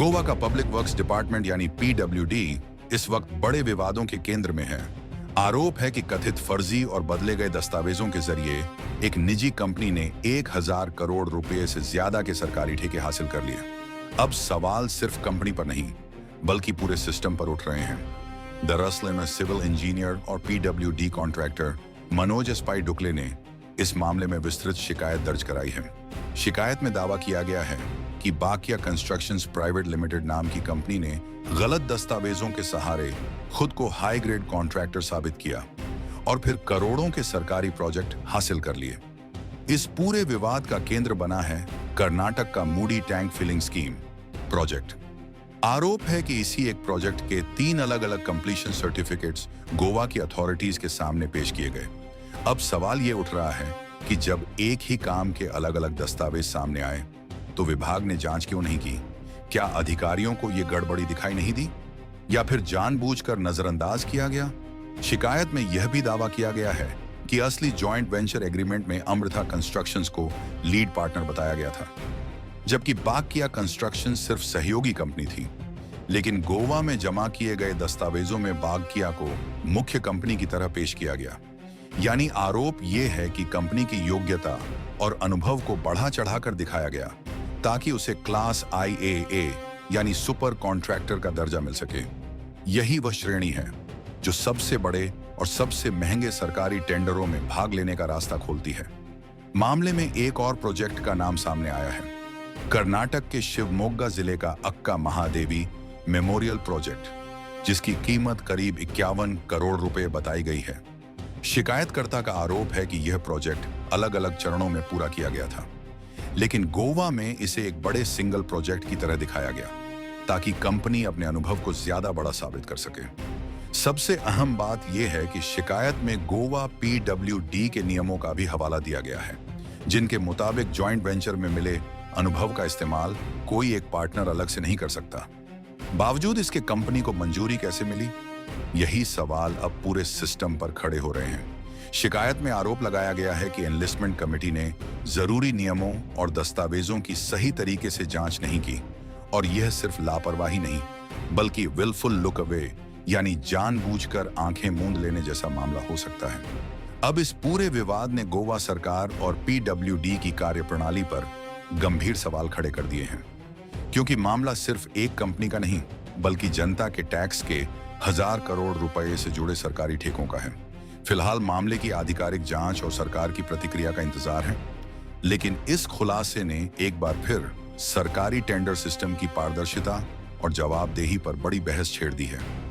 गोवा का public works department यानी PWD इस वक्त बड़े विवादों के केंद्र में है। आरोप है कि कथित फर्जी और बदले गए दस्तावेजों के जरिए एक निजी कंपनी ने 1000 करोड़ रुपए से ज्यादा के सरकारी ठेके हासिल कर लिए। अब सवाल सिर्फ कंपनी पर नहीं बल्कि पूरे सिस्टम पर उठ रहे हैं। दरअसल में सिविल इंजीनियर और पीडब्ल्यूडी कॉन्ट्रैक्टर मनोज एसपाई डुकले ने इस मामले में विस्तृत शिकायत दर्ज कराई है। शिकायत में दावा किया गया है कि बाकिया कंस्ट्रक्शंस प्राइवेट लिमिटेड नाम की कंपनी ने गलत दस्तावेजों के सहारे खुद को हाई ग्रेड कॉन्ट्रैक्टर साबित किया और फिर करोड़ों के सरकारी प्रोजेक्ट हासिल कर लिए। इस पूरे विवाद का केंद्र बना है कर्नाटक का मूडी टैंक फिलिंग स्कीम प्रोजेक्ट। आरोप है कि इसी एक प्रोजेक्ट के 3 अलग-अलग कंप्लीशन सर्टिफिकेट्स गोवा की अथॉरिटीज के सामने पेश किए गए। अब सवाल ये उठ रहा है कि जब एक ही काम के अलग-अलग दस्तावेज सामने आए तो विभाग ने जांच क्यों नहीं की? क्या अधिकारियों को ये गड़बड़ी दिखाई नहीं दी या फिर जानबूझकर नजरअंदाज किया गया? शिकायत में यह भी दावा किया गया है कि असली जॉइंट वेंचर एग्रीमेंट में अमृता कंस्ट्रक्शंस को लीड पार्टनर बताया गया था, जबकि बाकिया कंस्ट्रक्शन सिर्फ सहयोगी कंपनी थी। लेकिन गोवा में जमा किए गए दस्तावेजों में बाकिया को मुख्य कंपनी की तरह पेश किया गया। यानी आरोप यह है कि कंपनी की योग्यता और अनुभव को बढ़ा चढ़ाकर दिखाया गया ताकि उसे क्लास IAA यानी सुपर कॉन्ट्रैक्टर का दर्जा मिल सके। यही वह श्रेणी है जो सबसे बड़े और सबसे महंगे सरकारी टेंडरों में भाग लेने का रास्ता खोलती है। मामले में एक और प्रोजेक्ट का नाम सामने आया है, कर्नाटक के शिवमोग्गा जिले का अक्का महादेवी मेमोरियल प्रोजेक्ट, जिसकी कीमत करीब 51 करोड़ रुपए बताई गई है। शिकायतकर्ता का आरोप है कि यह प्रोजेक्ट अलग अलग चरणों में पूरा किया गया था, लेकिन गोवा में इसे एक बड़े सिंगल प्रोजेक्ट की तरह दिखाया गया ताकि कंपनी अपने अनुभव को ज्यादा बड़ा साबित कर सके। सबसे अहम बात यह है कि शिकायत में गोवा पीडब्ल्यूडी के नियमों का भी हवाला दिया गया है, जिनके मुताबिक जॉइंट वेंचर में मिले अनुभव का इस्तेमाल कोई एक पार्टनर अलग से नहीं कर सकता। बावजूद इसके कंपनी को मंजूरी कैसे मिली? यही सवाल अब पूरे सिस्टम पर खड़े हो रहे हैं। शिकायत में आरोप लगाया गया है कि एनलिस्टमेंट कमेटी ने जरूरी नियमों और दस्तावेजों की सही तरीके से जांच नहीं की, और यह सिर्फ लापरवाही नहीं बल्कि विलफुल लुक अवे यानी जानबूझकर आंखें मूंद लेने जैसा मामला हो सकता है। अब इस पूरे विवाद ने गोवा सरकार और पीडब्ल्यूडी की कार्यप्रणाली पर गंभीर सवाल खड़े कर दिए हैं, क्योंकि मामला सिर्फ एक कंपनी का नहीं बल्कि जनता के टैक्स के 1000 करोड़ रुपए से जुड़े सरकारी ठेकों का है। फिलहाल मामले की आधिकारिक जांच और सरकार की प्रतिक्रिया का इंतजार है, लेकिन इस खुलासे ने एक बार फिर सरकारी टेंडर सिस्टम की पारदर्शिता और जवाबदेही पर बड़ी बहस छेड़ दी है।